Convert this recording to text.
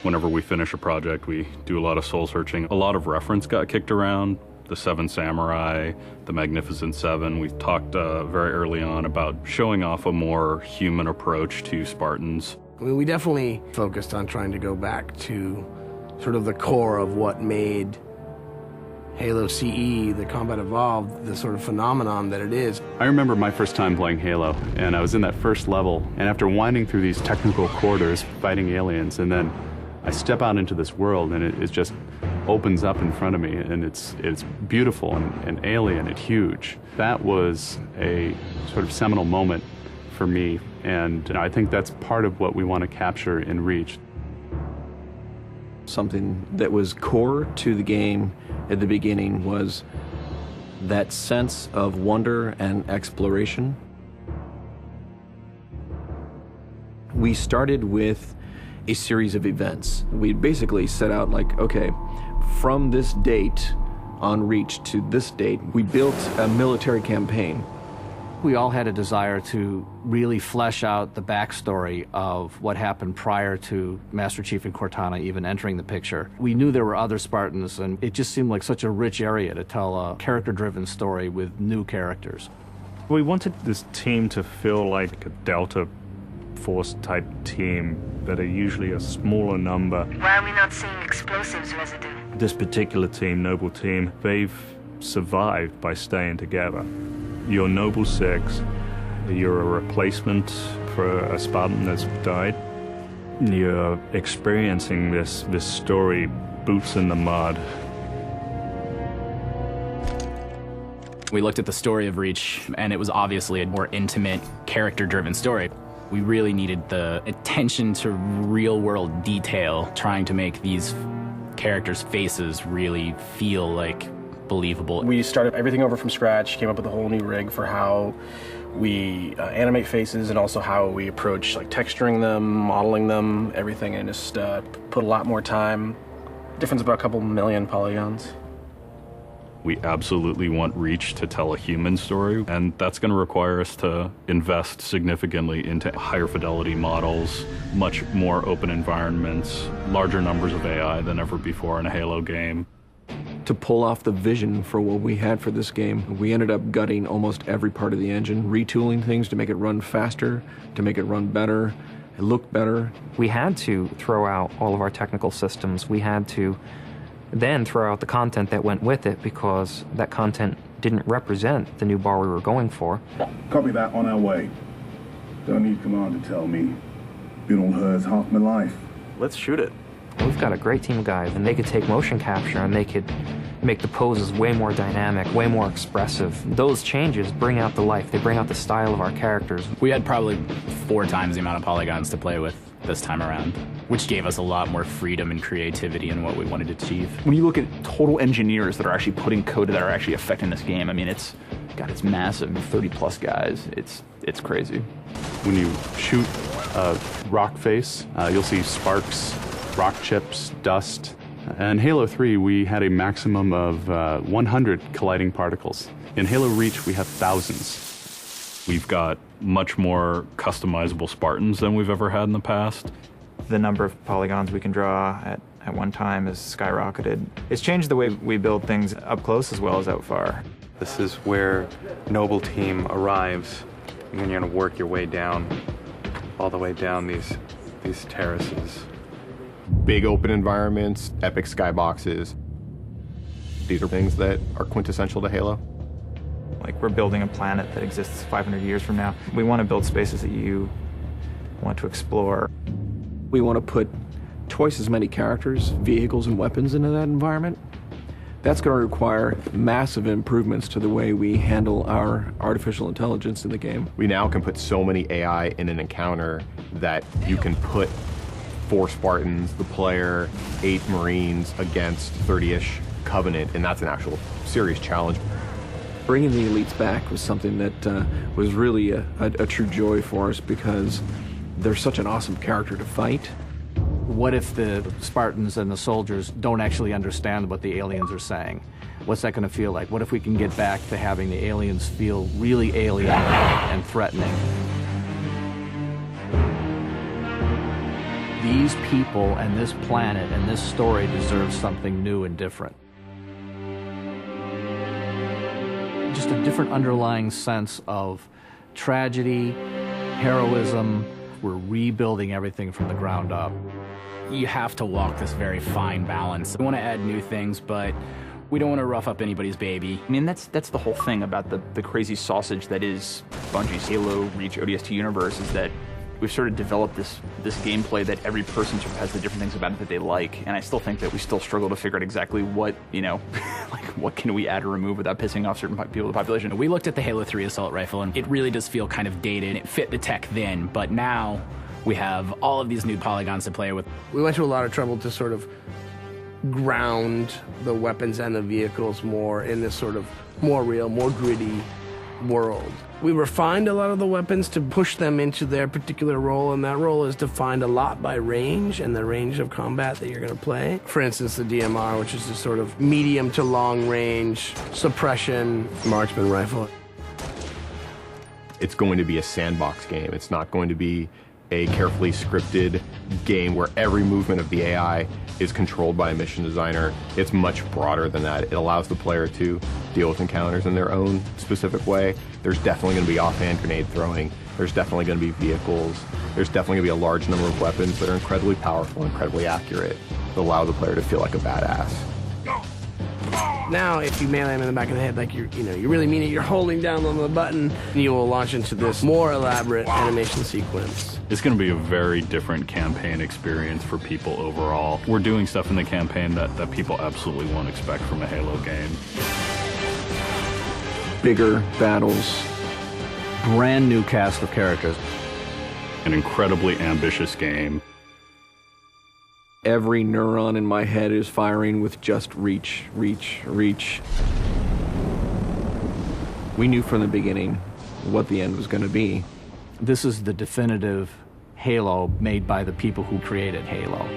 Whenever we finish a project, we do a lot of soul searching. A lot of reference got kicked around. The Seven Samurai, the Magnificent Seven. We talked very early on about showing off a more human approach to Spartans. We definitely focused on trying to go back to sort of the core of what made Halo CE, the Combat Evolved, the sort of phenomenon that it is. I remember my first time playing Halo, and I was in that first level, and after winding through these technical corridors, fighting aliens, and then I step out into this world, and it just opens up in front of me, and it's beautiful and alien and huge. That was a sort of seminal moment for me, and I think that's part of what we want to capture in Reach. Something that was core to the game at the beginning was that sense of wonder and exploration. We started with a series of events. We basically set out like, okay, from this date on Reach to this date, we built a military campaign. We all had a desire to really flesh out the backstory of what happened prior to Master Chief and Cortana even entering the picture. We knew there were other Spartans, and it just seemed like such a rich area to tell a character-driven story with new characters. We wanted this team to feel like a Delta Force type team that are usually a smaller number. Why are we not seeing explosives residue? This particular team, Noble Team, they've survived by staying together. You're Noble 6, you're a replacement for a Spartan that's died. You're experiencing this story, boots in the mud. We looked at the story of Reach, and it was obviously a more intimate, character-driven story. We really needed the attention to real-world detail, trying to make these characters' faces really feel like believable. We started everything over from scratch, came up with a whole new rig for how we animate faces and also how we approach like texturing them, modeling them, everything, and just put a lot more time. Difference about a couple million polygons. We absolutely want Reach to tell a human story, and that's going to require us to invest significantly into higher fidelity models, much more open environments, larger numbers of AI than ever before in a Halo game. To pull off the vision for what we had for this game, we ended up gutting almost every part of the engine, retooling things to make it run faster, to make it run better, it looked better. We had to throw out all of our technical systems. We had to then throw out the content that went with it because that content didn't represent the new bar we were going for. Copy that, on our way. Don't need command to tell me. Been on hers half my life. Let's shoot it. We've got a great team of guys, and they could take motion capture and they could make the poses way more dynamic, way more expressive. Those changes bring out the life. They bring out the style of our characters. We had probably 4 times the amount of polygons to play with this time around, which gave us a lot more freedom and creativity in what we wanted to achieve. When you look at total engineers that are actually putting code that are actually affecting this game, I mean, it's massive, 30+ guys. It's crazy. When you shoot a rock face, you'll see sparks, rock chips, dust. In Halo 3, we had a maximum of 100 colliding particles. In Halo Reach, we have thousands. We've got much more customizable Spartans than we've ever had in the past. The number of polygons we can draw at one time is skyrocketed. It's changed the way we build things up close as well as out far. This is where Noble Team arrives, and then you're going to work your way down, all the way down these terraces. Big open environments, epic skyboxes. These are things that are quintessential to Halo. Like, we're building a planet that exists 500 years from now. We want to build spaces that you want to explore. We want to put twice as many characters, vehicles, and weapons into that environment. That's going to require massive improvements to the way we handle our artificial intelligence in the game. We now can put so many AI in an encounter that you can put 4 Spartans, the player, 8 Marines against 30-ish Covenant, and that's an actual serious challenge. Bringing the elites back was something that was really a true joy for us because they're such an awesome character to fight. What if the Spartans and the soldiers don't actually understand what the aliens are saying? What's that going to feel like? What if we can get back to having the aliens feel really alien and threatening? these people and this planet and this story deserve something new and different. Just a different underlying sense of tragedy, heroism. We're rebuilding everything from the ground up. You have to walk this very fine balance. We want to add new things, but we don't want to rough up anybody's baby. I mean, that's the whole thing about the crazy sausage that is Bungie's Halo Reach ODST universe, is that we've sort of developed this gameplay that every person sort of has the different things about it that they like, and I still think that we still struggle to figure out exactly what, you know, like what can we add or remove without pissing off certain people in the population. We looked at the Halo 3 assault rifle, and it really does feel kind of dated. It fit the tech then, but now we have all of these new polygons to play with. We went to a lot of trouble to sort of ground the weapons and the vehicles more in this sort of more real, more gritty world. We refined a lot of the weapons to push them into their particular role, and that role is defined a lot by range and the range of combat that you're going to play. For instance, the DMR, which is a sort of medium to long range suppression marksman rifle. It's going to be a sandbox game. It's not going to be a carefully scripted game where every movement of the AI is controlled by a mission designer. It's much broader than that. It allows the player to deal with encounters in their own specific way. There's definitely going to be offhand grenade throwing. There's definitely going to be vehicles. There's definitely going to be a large number of weapons that are incredibly powerful, incredibly accurate, that allow the player to feel like a badass. Now, if you melee him in the back of the head, like you really mean it, you're holding down on the button, and you will launch into this more elaborate animation sequence. It's going to be a very different campaign experience for people overall. We're doing stuff in the campaign that people absolutely won't expect from a Halo game. Bigger battles, brand new cast of characters. An incredibly ambitious game. Every neuron in my head is firing with just reach, reach, reach. We knew from the beginning what the end was going to be. This is the definitive Halo made by the people who created Halo.